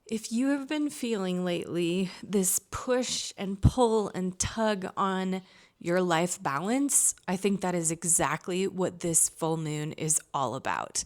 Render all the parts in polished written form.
If you have been feeling lately this push and pull and tug on your life balance, I think that is exactly what this full moon is all about.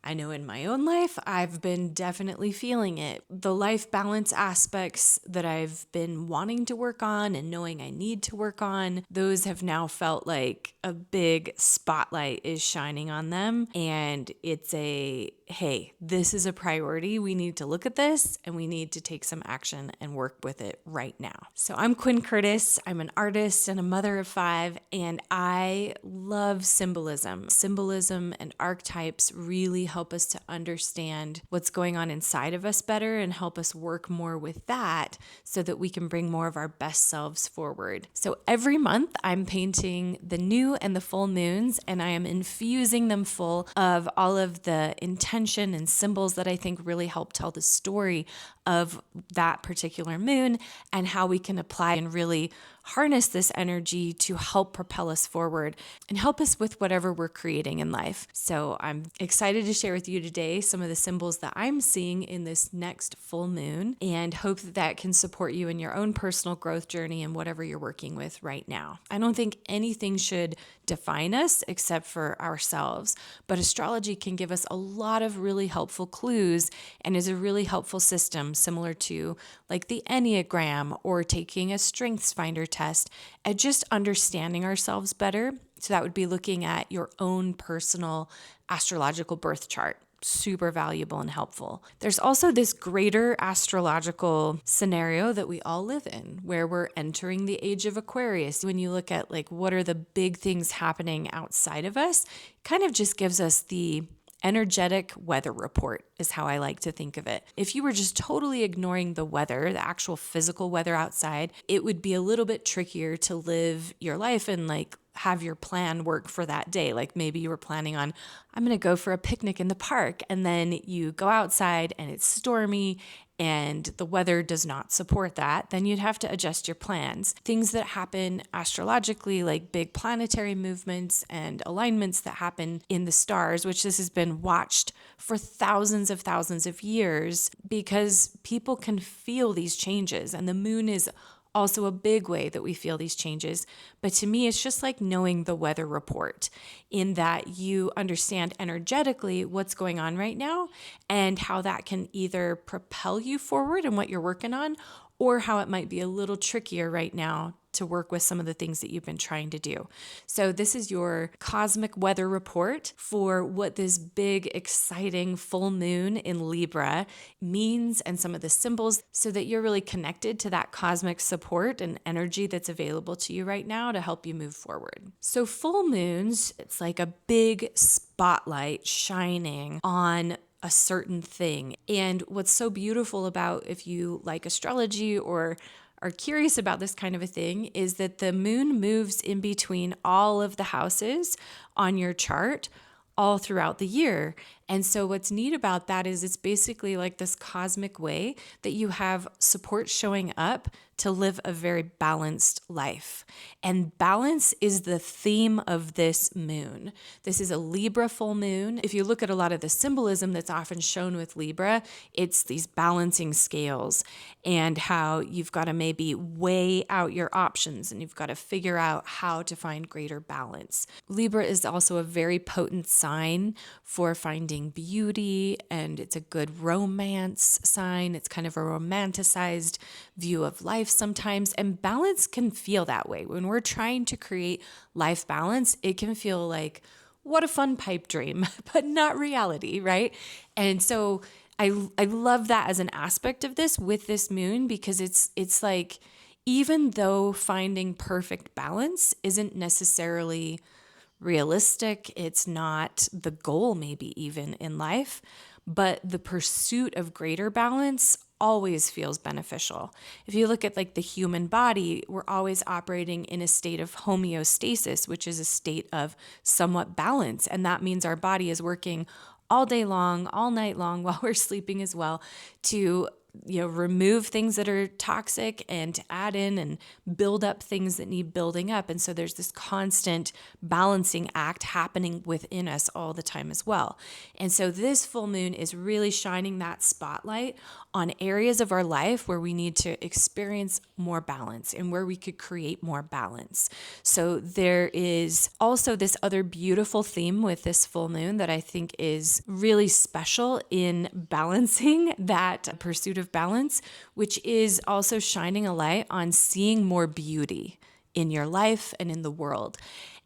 I know in my own life, I've been definitely feeling it. The life balance aspects that I've been wanting to work on and knowing I need to work on, those have now felt like a big spotlight is shining on them. And it's hey, this is a priority. We need to look at this and we need to take some action and work with it right now. So I'm Quinn Curtis. I'm an artist and a mother of 5, and I love symbolism. Symbolism and archetypes really help us to understand what's going on inside of us better and help us work more with that so that we can bring more of our best selves forward. So every month I'm painting the new and the full moons, and I am infusing them full of all of the intention and symbols that I think really help tell the story of that particular moon and how we can apply and really harness this energy to help propel us forward and help us with whatever we're creating in life. So I'm excited to share with you today some of the symbols that I'm seeing in this next full moon, and hope that that can support you in your own personal growth journey and whatever you're working with right now. I don't think anything should define us except for ourselves, but astrology can give us a lot of really helpful clues and is a really helpful system similar to like the Enneagram or taking a Strengths Finder test at just understanding ourselves better. So that would be looking at your own personal astrological birth chart. Super valuable and helpful. There's also this greater astrological scenario that we all live in where we're entering the age of Aquarius. When you look at like what are the big things happening outside of us, it kind of just gives us the energetic weather report is how I like to think of it. If you were just totally ignoring the weather, the actual physical weather outside, it would be a little bit trickier to live your life and like have your plan work for that day. Like maybe you were planning on, I'm going to go for a picnic in the park, and then you go outside and it's stormy and the weather does not support that, then you'd have to adjust your plans. Things that happen astrologically, like big planetary movements and alignments that happen in the stars, which this has been watched for thousands of years, because people can feel these changes, and the moon is also a big way that we feel these changes. But to me, it's just like knowing the weather report, in that you understand energetically what's going on right now and how that can either propel you forward in what you're working on, or how it might be a little trickier right now to work with some of the things that you've been trying to do. So this is your cosmic weather report for what this big, exciting full moon in Libra means and some of the symbols, so that you're really connected to that cosmic support and energy that's available to you right now to help you move forward. So full moons, it's like a big spotlight shining on a certain thing. And what's so beautiful about, if you like astrology or are curious about this kind of a thing, is that the moon moves in between all of the houses on your chart all throughout the year. And so what's neat about that is it's basically like this cosmic way that you have support showing up to live a very balanced life. And balance is the theme of this moon. This is a Libra full moon. If you look at a lot of the symbolism that's often shown with Libra, it's these balancing scales and how you've got to maybe weigh out your options and you've got to figure out how to find greater balance. Libra is also a very potent sign for finding beauty, and it's a good romance sign. It's kind of a romanticized view of life sometimes, and balance can feel that way. When we're trying to create life balance, it can feel like, what a fun pipe dream, but not reality, right? And so I love that as an aspect of this with this moon, because it's like, even though finding perfect balance isn't necessarily realistic, it's not the goal maybe even in life, but the pursuit of greater balance always feels beneficial. If you look at like the human body, we're always operating in a state of homeostasis, which is a state of somewhat balance. And that means our body is working all day long, all night long, while we're sleeping as well, to remove things that are toxic and to add in and build up things that need building up. And so there's this constant balancing act happening within us all the time as well. And so this full moon is really shining that spotlight on areas of our life where we need to experience more balance and where we could create more balance. So there is also this other beautiful theme with this full moon that I think is really special in balancing that pursuit of balance, which is also shining a light on seeing more beauty in your life and in the world.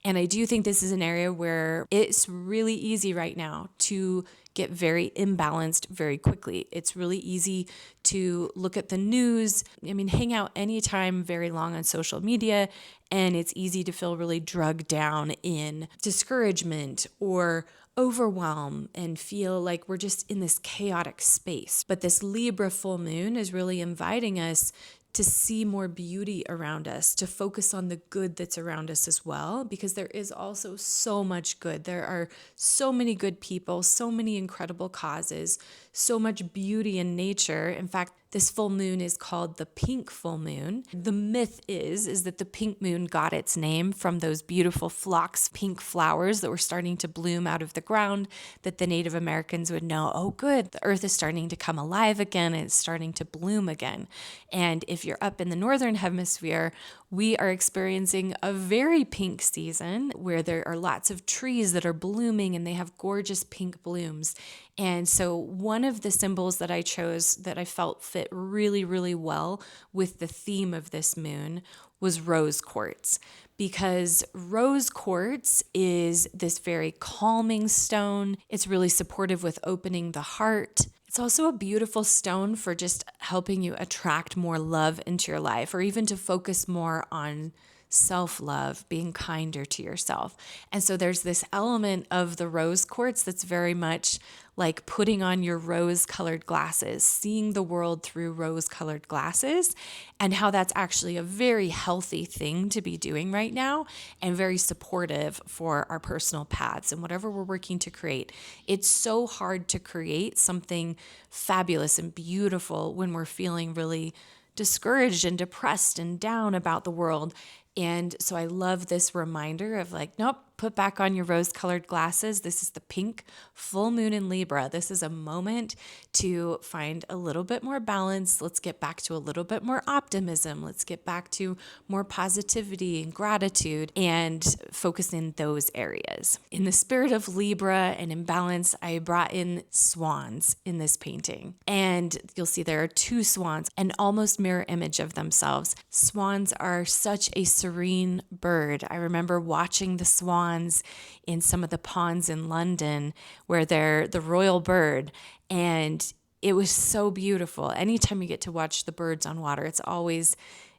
And I do think this is an area where it's really easy right now to get very imbalanced very quickly. It's really easy to look at the news. Hang out anytime very long on social media, and it's easy to feel really drugged down in discouragement or overwhelm and feel like we're just in this chaotic space. But this Libra full moon is really inviting us to see more beauty around us, to focus on the good that's around us as well, because there is also so much good. There are so many good people, so many incredible causes, so much beauty in nature. In fact, this full moon is called the pink full moon. The myth is that the pink moon got its name from those beautiful phlox pink flowers that were starting to bloom out of the ground, that the Native Americans would know, oh good, the earth is starting to come alive again, and it's starting to bloom again. And if you're up in the northern hemisphere, we are experiencing a very pink season where there are lots of trees that are blooming and they have gorgeous pink blooms. And so one of the symbols that I chose that I felt fit really, really well with the theme of this moon was rose quartz, because rose quartz is this very calming stone. It's really supportive with opening the heart. It's also a beautiful stone for just helping you attract more love into your life, or even to focus more on self-love, being kinder to yourself. And so there's this element of the rose quartz that's very much like putting on your rose-colored glasses, seeing the world through rose-colored glasses, and how that's actually a very healthy thing to be doing right now and very supportive for our personal paths and whatever we're working to create. It's so hard to create something fabulous and beautiful when we're feeling really discouraged and depressed and down about the world. And so I love this reminder of like, nope, put back on your rose-colored glasses. This is the pink full moon in Libra. This is a moment to find a little bit more balance. Let's get back to a little bit more optimism. Let's get back to more positivity and gratitude and focus in those areas. In the spirit of Libra and in balance, I brought in swans in this painting. And you'll see there are two swans, an almost mirror image of themselves. Swans are such a serene bird. I remember watching the swans in some of the ponds in London where they're the royal bird, and it was so beautiful. Anytime you get to watch the birds on water, it's always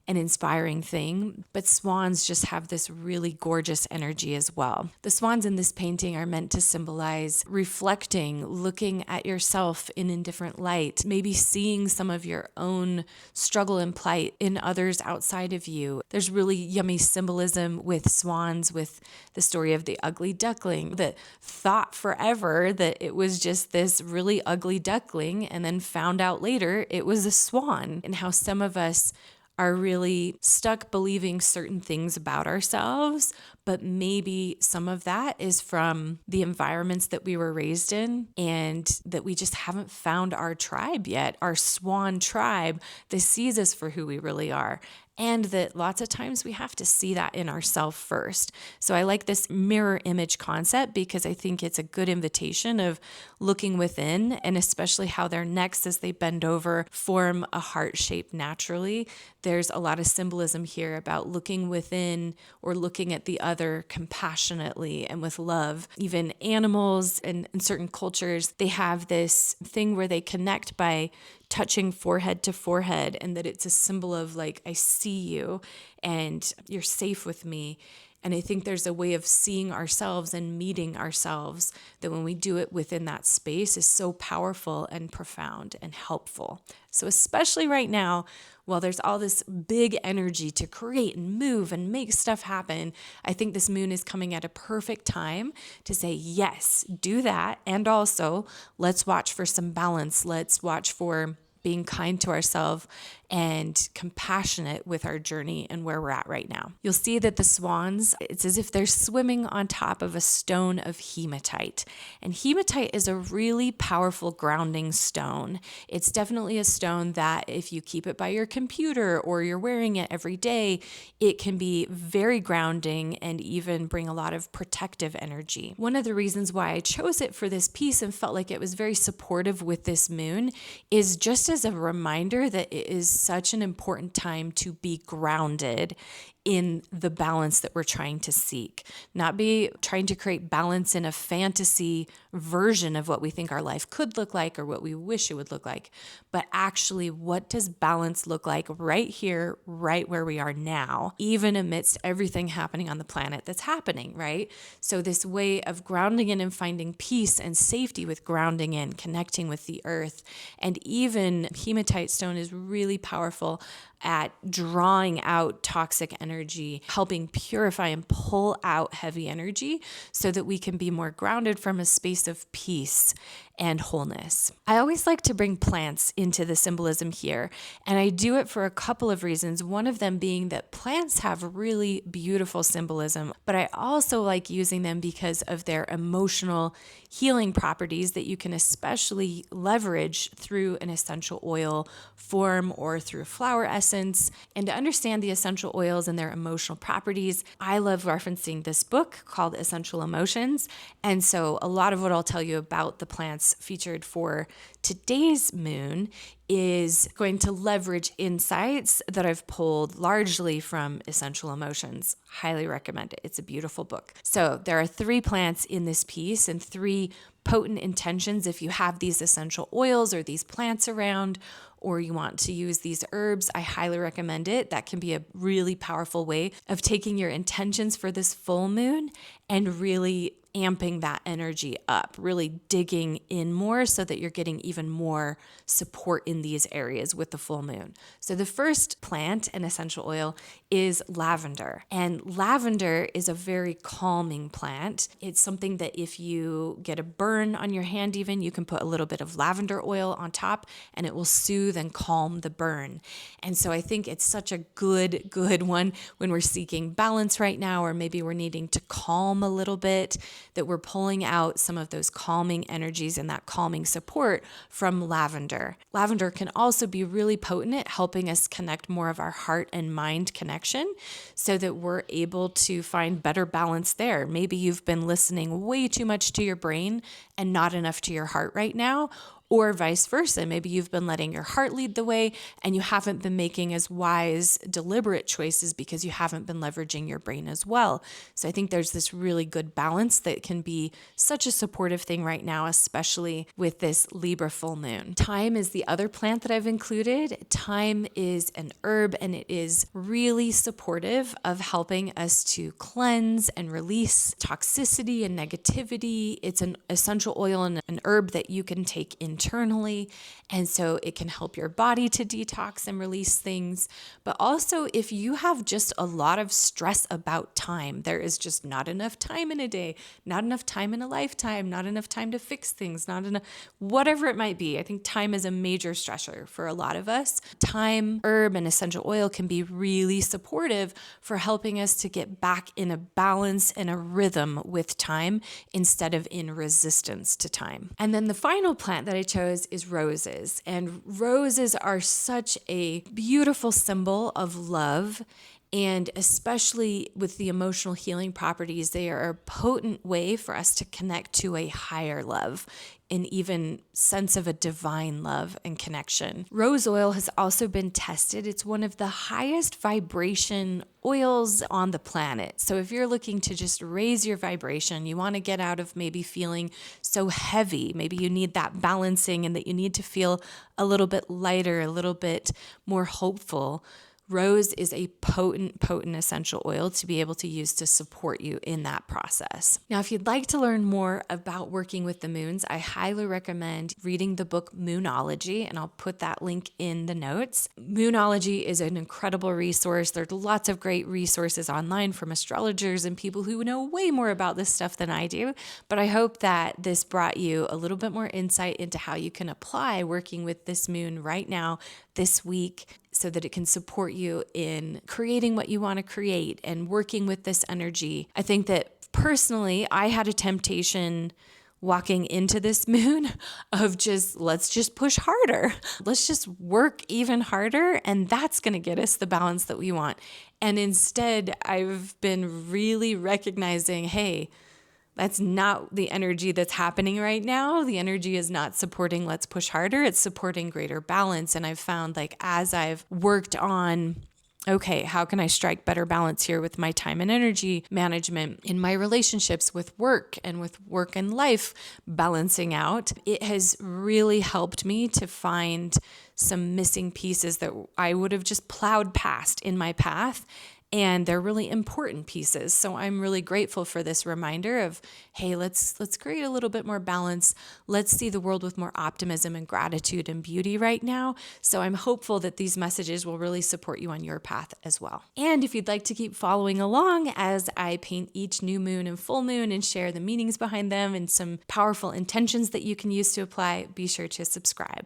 an inspiring thing, but swans just have this really gorgeous energy as well. The swans in this painting are meant to symbolize reflecting, looking at yourself in a different light, maybe seeing some of your own struggle and plight in others outside of you. There's really yummy symbolism with swans, with the story of the ugly duckling that thought forever that it was just this really ugly duckling and then found out later it was a swan, and how some of us are really stuck believing certain things about ourselves, but maybe some of that is from the environments that we were raised in, and that we just haven't found our tribe yet, our swan tribe that sees us for who we really are. And that lots of times we have to see that in ourselves first. So I like this mirror image concept because I think it's a good invitation of looking within, and especially how their necks, as they bend over, form a heart shape naturally. There's a lot of symbolism here about looking within or looking at the other compassionately and with love. Even animals and in certain cultures, they have this thing where they connect by touching forehead to forehead, and that it's a symbol of like, I see you and you're safe with me. And I think there's a way of seeing ourselves and meeting ourselves that when we do it within that space is so powerful and profound and helpful. So especially right now, while there's all this big energy to create and move and make stuff happen, I think this moon is coming at a perfect time to say, yes, do that. And also let's watch for some balance. Let's watch for being kind to ourselves and compassionate with our journey and where we're at right now. You'll see that the swans, it's as if they're swimming on top of a stone of hematite. And hematite is a really powerful grounding stone. It's definitely a stone that if you keep it by your computer or you're wearing it every day, it can be very grounding and even bring a lot of protective energy. One of the reasons why I chose it for this piece and felt like it was very supportive with this moon is just as a reminder that it is such an important time to be grounded in the balance that we're trying to seek, not be trying to create balance in a fantasy version of what we think our life could look like or what we wish it would look like, but actually what does balance look like right here, right where we are now, even amidst everything happening on the planet that's happening, right? So this way of grounding in and finding peace and safety with grounding in, connecting with the earth, and even hematite stone is really powerful at drawing out toxic energy, helping purify and pull out heavy energy so that we can be more grounded from a space of peace and wholeness. I always like to bring plants into the symbolism here, and I do it for a couple of reasons. One of them being that plants have really beautiful symbolism, but I also like using them because of their emotional healing properties that you can especially leverage through an essential oil form or through a flower essence. And to understand the essential oils and their emotional properties, I love referencing this book called Essential Emotions. And so a lot of what I'll tell you about the plants featured for today's moon is going to leverage insights that I've pulled largely from Essential Emotions. Highly recommend it. It's a beautiful book. So there are 3 plants in this piece and 3 potent intentions. If you have these essential oils or these plants around, or you want to use these herbs, I highly recommend it. That can be a really powerful way of taking your intentions for this full moon and really amping that energy up, really digging in more so that you're getting even more support in these areas with the full moon. So the first plant and essential oil is lavender. And lavender is a very calming plant. It's something that if you get a burn on your hand even, you can put a little bit of lavender oil on top and it will soothe and calm the burn. And so I think it's such a good one when we're seeking balance right now, or maybe we're needing to calm a little bit, that we're pulling out some of those calming energies and that calming support from lavender. Lavender can also be really potent at helping us connect more of our heart and mind connection so that we're able to find better balance there. Maybe you've been listening way too much to your brain and not enough to your heart right now. Or vice versa. Maybe you've been letting your heart lead the way and you haven't been making as wise, deliberate choices because you haven't been leveraging your brain as well. So I think there's this really good balance that can be such a supportive thing right now, especially with this Libra full moon. Thyme is the other plant that I've included. Thyme is an herb and it is really supportive of helping us to cleanse and release toxicity and negativity. It's an essential oil and an herb that you can take internally, and so it can help your body to detox and release things. But also, if you have just a lot of stress about time, there is just not enough time in a day, not enough time in a lifetime, not enough time to fix things, not enough, whatever it might be. I think time is a major stressor for a lot of us. Thyme, herb, and essential oil can be really supportive for helping us to get back in a balance and a rhythm with time instead of in resistance to time. And then the final plant that I chose is roses. And roses are such a beautiful symbol of love. And especially with the emotional healing properties, they are a potent way for us to connect to a higher love, an even sense of a divine love and connection. Rose oil has also been tested. It's one of the highest vibration oils on the planet. So if you're looking to just raise your vibration, you want to get out of maybe feeling so heavy, maybe you need that balancing and that you need to feel a little bit lighter, a little bit more hopeful. Rose is a potent, potent essential oil to be able to use to support you in that process. Now, if you'd like to learn more about working with the moons, I highly recommend reading the book Moonology, and I'll put that link in the notes. Moonology is an incredible resource. There's lots of great resources online from astrologers and people who know way more about this stuff than I do, but I hope that this brought you a little bit more insight into how you can apply working with this moon right now, this week, so that it can support you in creating what you want to create and working with this energy. I think that personally, I had a temptation walking into this moon of let's just push harder. Let's just work even harder, and that's going to get us the balance that we want. And instead, I've been really recognizing, hey, that's not the energy that's happening right now. The energy is not supporting let's push harder. It's supporting greater balance. And I've found, like, as I've worked on, okay, how can I strike better balance here with my time and energy management in my relationships with work and life balancing out, it has really helped me to find some missing pieces that I would have just plowed past in my path. And they're really important pieces. So I'm really grateful for this reminder of, hey, let's create a little bit more balance. Let's see the world with more optimism and gratitude and beauty right now. So I'm hopeful that these messages will really support you on your path as well. And if you'd like to keep following along as I paint each new moon and full moon and share the meanings behind them and some powerful intentions that you can use to apply, be sure to subscribe.